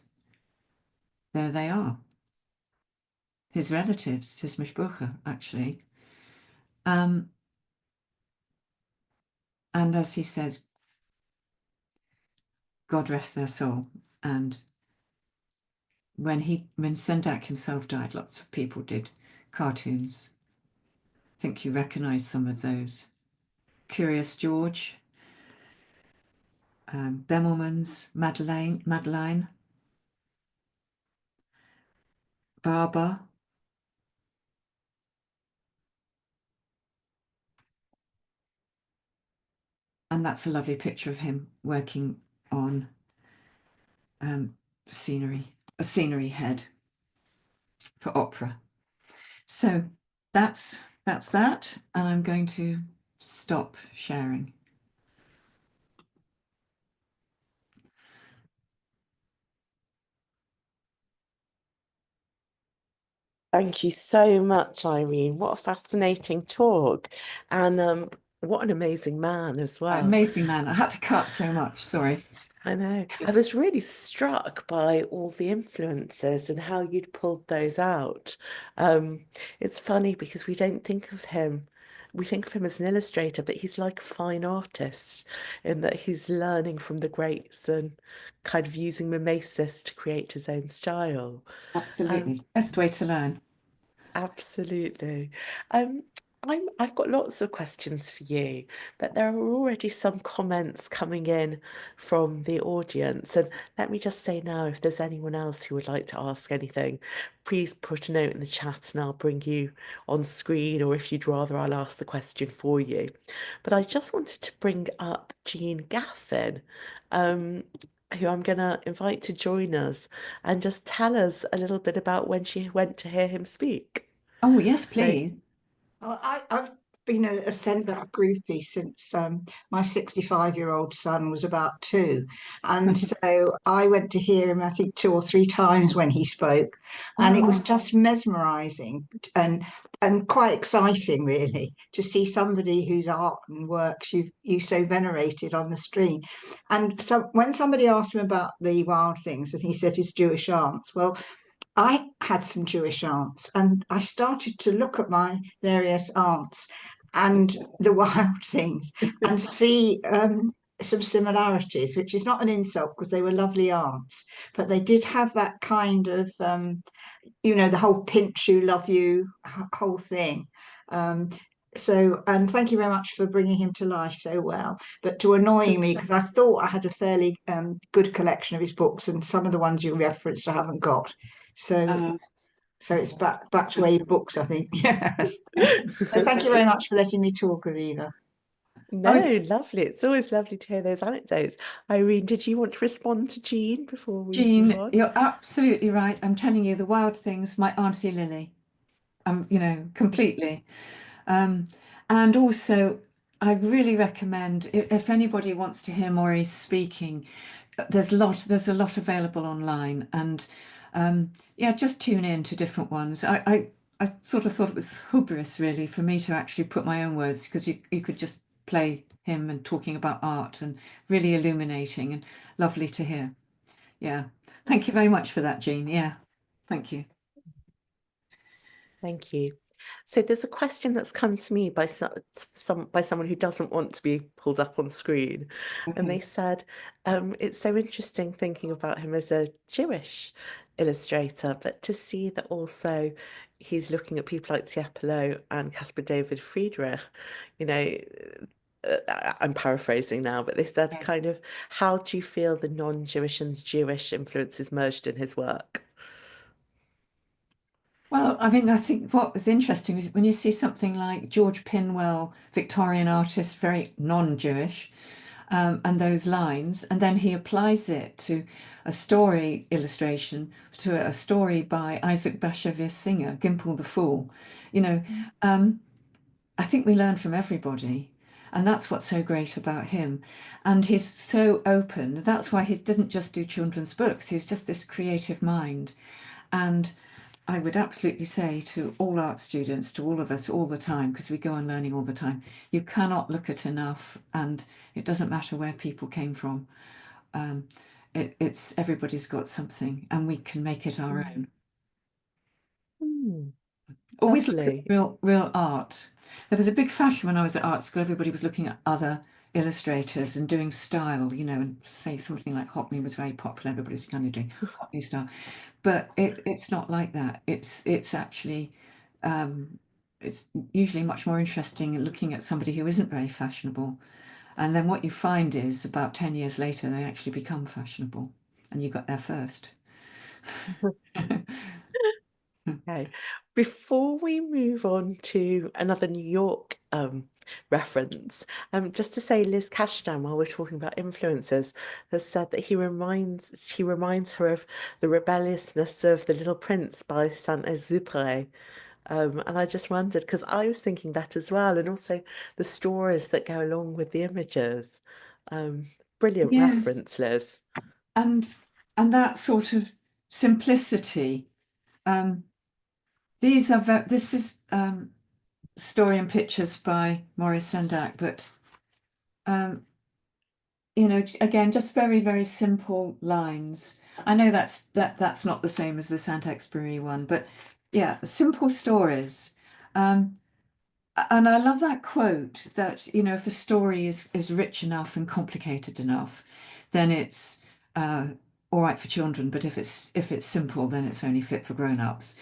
There they are. His relatives, his mishpucha, actually. And as he says, God rest their soul. And when Sendak himself died, lots of people did cartoons. I think you recognise some of those. Curious George, Bemelman's Madeline, Barber. And that's a lovely picture of him working on scenery, a scenery head for opera. So that's that, and I'm going to stop sharing. Thank you so much, Irene. What a fascinating talk. And what an amazing man as well. Amazing man. I had to cut so much, sorry. I know. I was really struck by all the influences and how you'd pulled those out. It's funny because we don't think of him. We think of him as an illustrator, but he's like a fine artist in that he's learning from the greats and kind of using mimesis to create his own style. Absolutely. Best way to learn. Absolutely. Um, I've got lots of questions for you, but there are already some comments coming in from the audience. And let me just say now, if there's anyone else who would like to ask anything, please put a note in the chat and I'll bring you on screen, or if you'd rather, I'll ask the question for you. But I just wanted to bring up Jean Gaffin, who I'm going to invite to join us and just tell us a little bit about when she went to hear him speak. Oh, yes, So, please. I've been a Sendak groupie since my 65-year-old son was about 2. And so I went to hear him, I think, 2 or 3 times when he spoke. And it was just mesmerizing and quite exciting, really, to see somebody whose art and works you so venerated on the screen. And so when somebody asked him about the wild things, and he said his Jewish aunts, well, I had some Jewish aunts, and I started to look at my various aunts and the wild things and see some similarities, which is not an insult because they were lovely aunts, but they did have that kind of, the whole pinch you, love you whole thing. And thank you very much for bringing him to life so well, but to annoying me because I thought I had a fairly good collection of his books, and some of the ones you referenced I haven't got. So it's back to 8 books, I think. Yes. So thank you very much for letting me talk, Aviva. No, lovely. It's always lovely to hear those anecdotes. Irene, did you want to respond to Jean before we move Jean, on? you're absolutely right. I'm telling you, the wild things, my Auntie Lily, completely. And also, I really recommend if anybody wants to hear Maurice speaking, there's a lot available online, and just tune in to different ones. I sort of thought it was hubris really for me to actually put my own words, because you could just play him and talking about art and really illuminating and lovely to hear. Yeah. Thank you very much for that, Jean. Yeah. Thank you. Thank you. So there's a question that's come to me by someone who doesn't want to be pulled up on screen, and they said it's so interesting thinking about him as a Jewish illustrator, but to see that also he's looking at people like Tiepolo and Caspar David Friedrich. You know, I'm paraphrasing now, but they said Yes. kind of, how do you feel the non-Jewish and Jewish influences merged in his work? Well, I think what was interesting is when you see something like George Pinwell, Victorian artist, very non-Jewish, and those lines, and then he applies it to a story illustration, to a story by Isaac Bashevis Singer, Gimple the Fool. You know, I think we learn from everybody. And that's what's so great about him. And he's so open. That's why he doesn't just do children's books. He's just this creative mind. And I would absolutely say to all art students, to all of us all the time, because we go on learning all the time, you cannot look at enough, and it doesn't matter where people came from. It's everybody's got something, and we can make it our own. Hmm, Always look at lovely. real art. There was a big fashion when I was at art school. Everybody was looking at other illustrators and doing style, and say something like Hockney was very popular. Everybody was kind of doing Hockney style. But it's not like that. It's actually it's usually much more interesting looking at somebody who isn't very fashionable. And then what you find is about 10 years later, they actually become fashionable, and you got there first. Okay. Before we move on to another New York reference, just to say Liz Cashdan, while we're talking about influencers, has said that she reminds her of the rebelliousness of The Little Prince by Saint-Exupéry. And I just wondered, because I was thinking that as well, and also the stories that go along with the images. Um, Brilliant Yes, reference, Liz. and that sort of simplicity. Um, this is Story and Pictures by Maurice Sendak, but um, again, just very, very simple lines. I know that's not the same as the Saint-Exupéry one, but yeah, simple stories. Um, and I love that quote that, if a story is rich enough and complicated enough, then it's all right for children, but if it's simple, then it's only fit for grown-ups.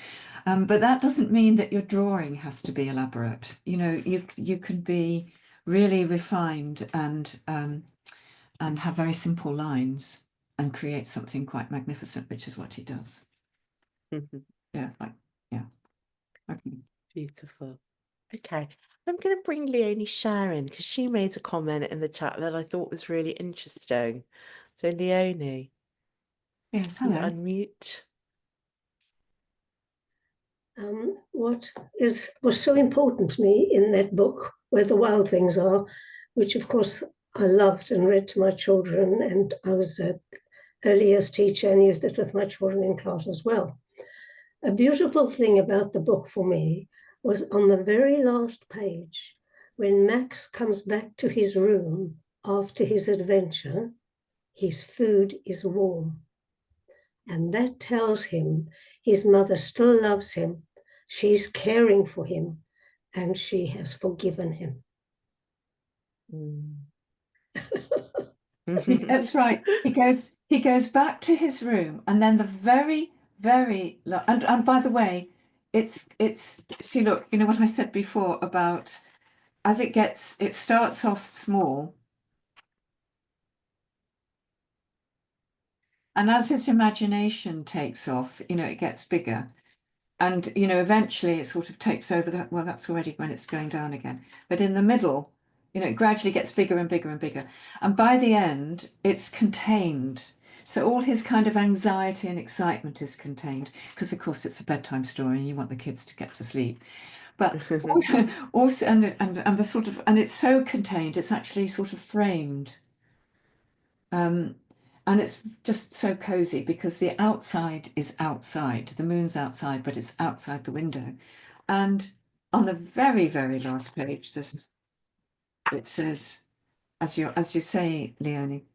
But that doesn't mean that your drawing has to be elaborate. You can be really refined and have very simple lines and create something quite magnificent, which is what he does. Yeah, yeah. Okay. Beautiful. Okay, I'm going to bring Leonie Share in because she made a comment in the chat that I thought was really interesting. So, Leonie, Yes, you hello. unmute. What was so important to me in that book, Where the Wild Things Are, which of course I loved and read to my children, and I was an early years teacher and used it with my children in class as well. A beautiful thing about the book for me was on the very last page, when Max comes back to his room after his adventure, his food is warm. And that tells him his mother still loves him, she's caring for him, and she has forgiven him. That's right. He goes back to his room, and then the very, very and by the way, it's see, look, you know what I said before about it starts off small, and as his imagination takes off, it gets bigger. And eventually it sort of takes over that. Well, that's already when it's going down again. But in the middle, it gradually gets bigger and bigger and bigger. And by the end, it's contained. So all his kind of anxiety and excitement is contained, because of course it's a bedtime story and you want the kids to get to sleep. But also, and the sort of, and it's so contained, it's actually sort of framed. And it's just so cozy because the outside is outside. The moon's outside, but it's outside the window. And on the very, very last page, just it says, as you say, Leonie,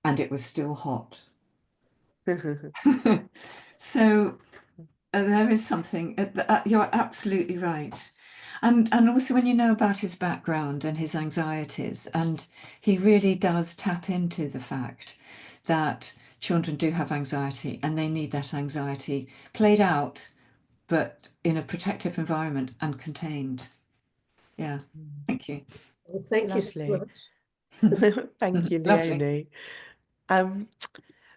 and it was still hot. So there is something, you're absolutely right. And also when you know about his background and his anxieties, and he really does tap into the fact that children do have anxiety and they need that anxiety played out, but in a protective environment and contained. Yeah, thank you. Well, thank you so Lovely. much. Thank you, Lovely. Leonie.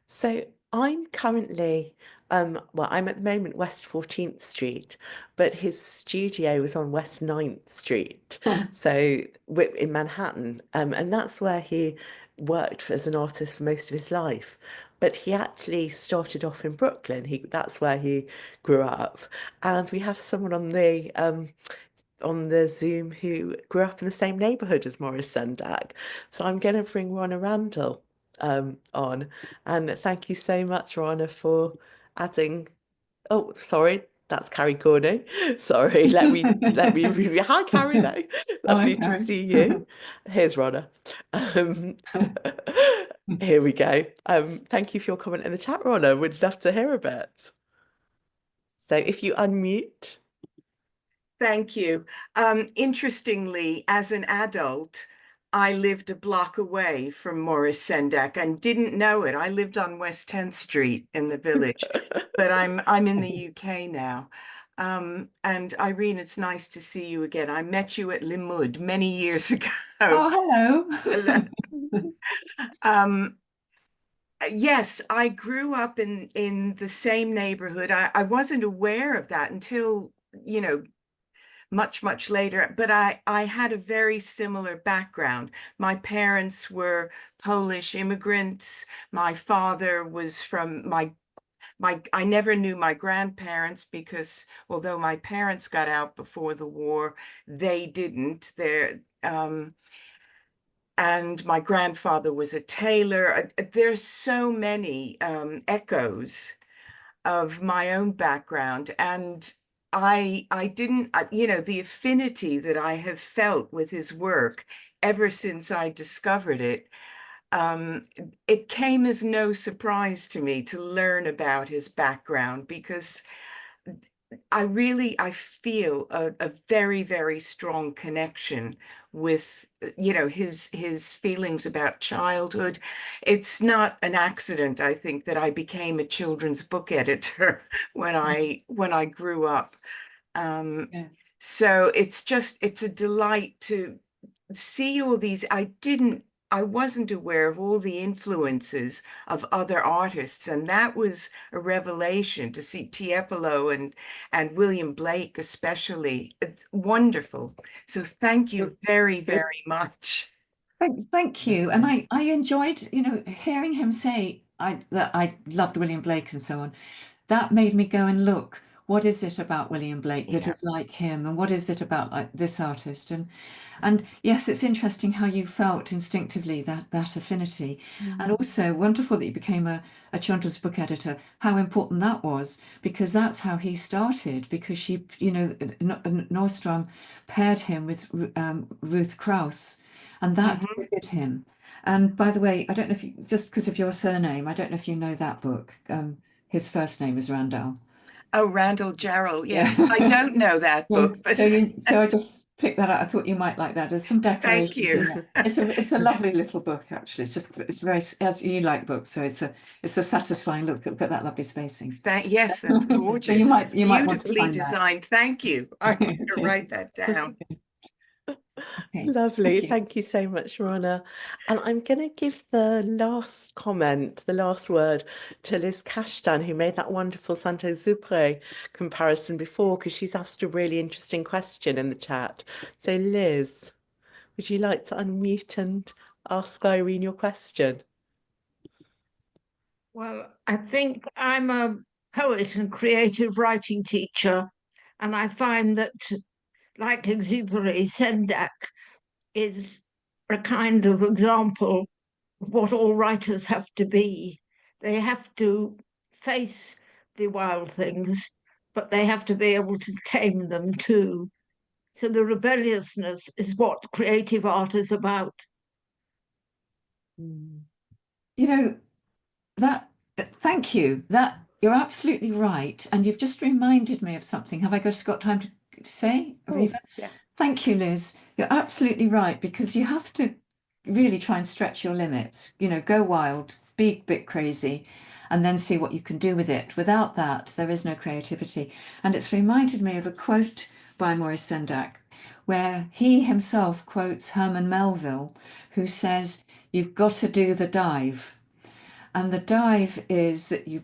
So I'm currently, well, I'm at the moment West 14th Street, but his studio is on West 9th Street, so in Manhattan, and that's where he worked as an artist for most of his life. But he actually started off in Brooklyn. That's where he grew up, and we have someone on the Zoom who grew up in the same neighborhood as Maurice Sendak. So I'm going to bring Ronna Randall on. And thank you so much, Ronna, for adding. Oh, sorry, that's Carrie Corney. Sorry, let me review. Hi, Carrie. Though, lovely to Carrie. see you. Here's Ronna. Here we go. Thank you for your comment in the chat, Ronna. We'd love to hear a bit. So if you unmute. Thank you. Interestingly, as an adult, I lived a block away from Maurice Sendak and didn't know it. I lived on West 10th Street in the village, but I'm in the UK now. And Irene, it's nice to see you again. I met you at Limud many years ago. Oh, hello. Yes, I grew up in the same neighborhood. I wasn't aware of that until, much later, but I had a very similar background. My parents were Polish immigrants. My father was from I never knew my grandparents because although my parents got out before the war, they didn't. And my grandfather was a tailor. There's so many echoes of my own background, and I didn't, the affinity that I have felt with his work ever since I discovered it, it came as no surprise to me to learn about his background because I feel a very, very strong connection with, his feelings about childhood. It's not an accident, I think, that I became a children's book editor when I grew up. Yes. So it's a delight to see all these. I wasn't aware of all the influences of other artists, and that was a revelation to see Tiepolo and William Blake especially. It's wonderful. So thank you very, very much. Thank you. And I enjoyed, hearing him say that I loved William Blake and so on. That made me go and look, what is it about William Blake that Yeah. is like him, and what is it about like this artist? And yes, it's interesting how you felt instinctively that affinity. And also wonderful that you became a children's book editor, how important that was, because that's how he started, because she, Nordstrom paired him with Ruth Krauss, and that triggered him. And by the way, I don't know if you, just because of your surname, I don't know if you know that book. His first name is Randall. Oh, Randall Jarrell. Yes, Yeah. I don't know that book, but So I just picked that out. I thought you might like that. There's some thank decorations in you. there. It's a lovely little book actually. It's very, as you like books, so it's a satisfying look at that lovely spacing. Yes, that's So gorgeous. you might want to Beautifully find that. designed. Thank you. I'm going to Okay. write that down. Okay. Lovely. Thank you so much, Ronna. And I'm going to give the last comment, the last word to Liz Kashtan, who made that wonderful Saint-Exupéry comparison before, because she's asked a really interesting question in the chat. So, Liz, would you like to unmute and ask Irene your question? Well, I think I'm a poet and creative writing teacher, and I find that, like Exupery, Sendak is a kind of example of what all writers have to be. They have to face the wild things, but they have to be able to tame them too. So the rebelliousness is what creative art is about. Mm. You know, that, thank you. That you're absolutely right. And you've just reminded me of something. Have I just got time to say, Aviva? Yeah. Thank you, Liz. You're absolutely right, because you have to really try and stretch your limits, go wild, be a bit crazy, and then see what you can do with it. Without that, there is no creativity. And it's reminded me of a quote by Maurice Sendak, where he himself quotes Herman Melville, who says, "You've got to do the dive." And the dive is that you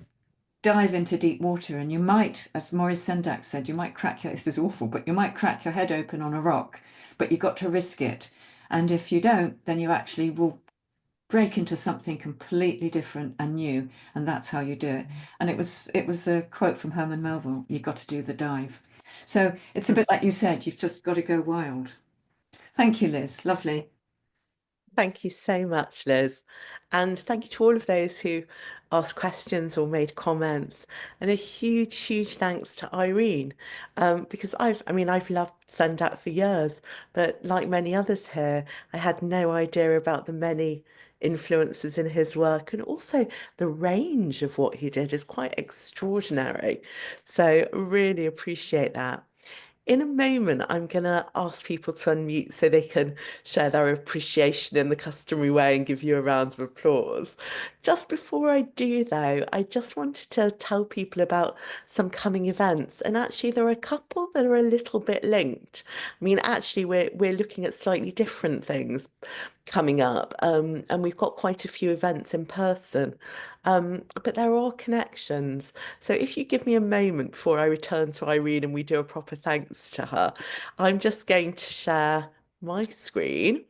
dive into deep water, and you might, as Maurice Sendak said, you might crack your, this is awful, but you might crack your head open on a rock, but you've got to risk it. And if you don't, then you actually will break into something completely different and new, and that's how you do it. And it was a quote from Herman Melville, "You've got to do the dive." So it's a bit like you said, you've just got to go wild. Thank you, Liz. Lovely. Thank you so much, Liz. And thank you to all of those who asked questions or made comments. And a huge, huge thanks to Irene, because I've loved Sendak for years, but like many others here, I had no idea about the many influences in his work, and also the range of what he did is quite extraordinary. So really appreciate that. In a moment, I'm going to ask people to unmute so they can share their appreciation in the customary way and give you a round of applause. Just before I do, though, I just wanted to tell people about some coming events. And actually, there are a couple that are a little bit linked. I mean, actually, we're looking at slightly different things coming up, and we've got quite a few events in person, but there are connections. So if you give me a moment before I return to Irene and we do a proper thanks to her, I'm just going to share my screen,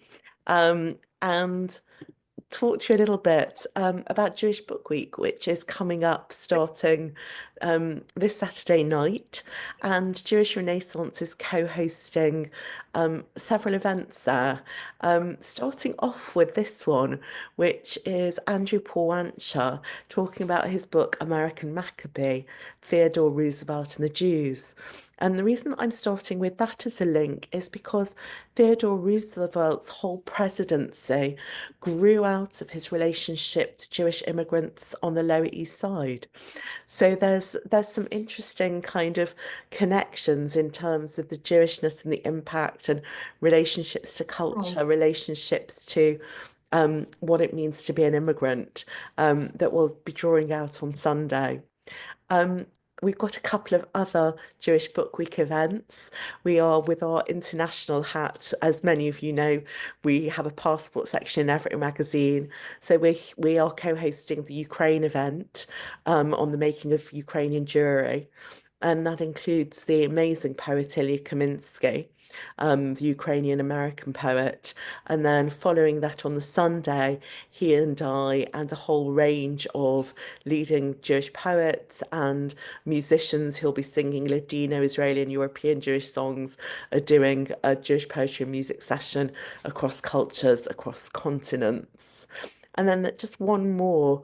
and talk to you a little bit about Jewish Book Week, which is coming up starting this Saturday night. And Jewish Renaissance is co-hosting several events there, starting off with this one, which is Andrew Paul Wancher talking about his book American Maccabee, Theodore Roosevelt and the Jews. And the reason I'm starting with that as a link is because Theodore Roosevelt's whole presidency grew out of his relationship to Jewish immigrants on the Lower East Side. So there's some interesting kind of connections in terms of the Jewishness and the impact, and relationships to culture, relationships to what it means to be an immigrant, that we'll be drawing out on Sunday. We've got a couple of other Jewish Book Week events. We are, with our international hat, as many of you know, we have a passport section in every magazine. So we are co-hosting the Ukraine event on the making of Ukrainian jewelry. And that includes the amazing poet Ilya Kaminsky, the Ukrainian American poet. And then following that on the Sunday, he and I and a whole range of leading Jewish poets and musicians who'll be singing Ladino, Israeli and European Jewish songs are doing a Jewish poetry and music session across cultures, across continents. And then just one more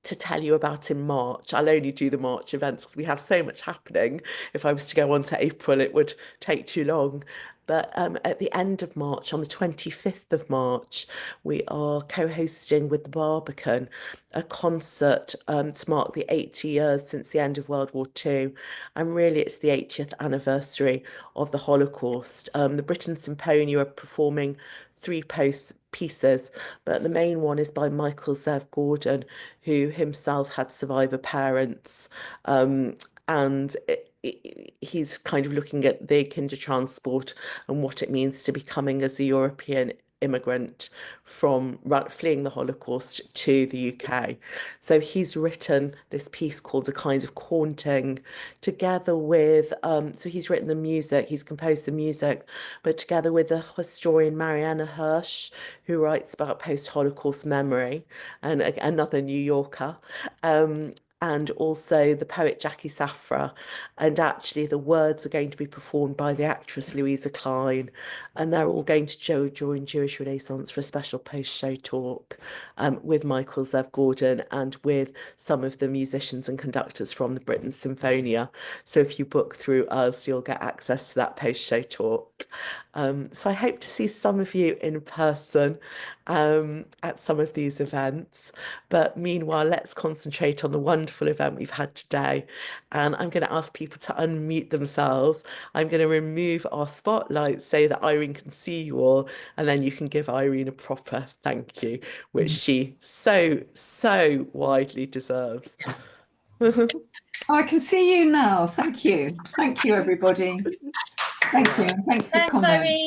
to tell you about in March. I'll only do the March events because we have so much happening. If I was to go on to April, it would take too long. But at the end of March, on the 25th of March, we are co-hosting with the Barbican a concert to mark the 80 years since the end of World War II. And really, it's the 80th anniversary of the Holocaust. The Britten Symphony are performing three pieces, but the main one is by Michael Zev Gordon, who himself had survivor parents, and he's kind of looking at the Kindertransport and what it means to be coming as a European immigrant from fleeing the Holocaust to the UK. So he's written this piece called A Kind of Haunting, together with, so he's written the music, he's composed the music, but together with the historian Mariana Hirsch, who writes about post-Holocaust memory, and another New Yorker. and also the poet Jackie Safra. And actually, the words are going to be performed by the actress Louisa Klein, and they're all going to join Jewish Renaissance for a special post-show talk with Michael Zev Gordon and with some of the musicians and conductors from the Britten Symphonia. So if you book through us, you'll get access to that post-show talk. So I hope to see some of you in person at some of these events. But meanwhile, let's concentrate on the wonderful event we've had today. And I'm going to ask people to unmute themselves. I'm going to remove our spotlight so that Irene can see you all, and then you can give Irene a proper thank you, which she so widely deserves. Oh, I can see you now. Thank you. Thank you, everybody. Thank you. Thanks for Thanks, commenting. Irene.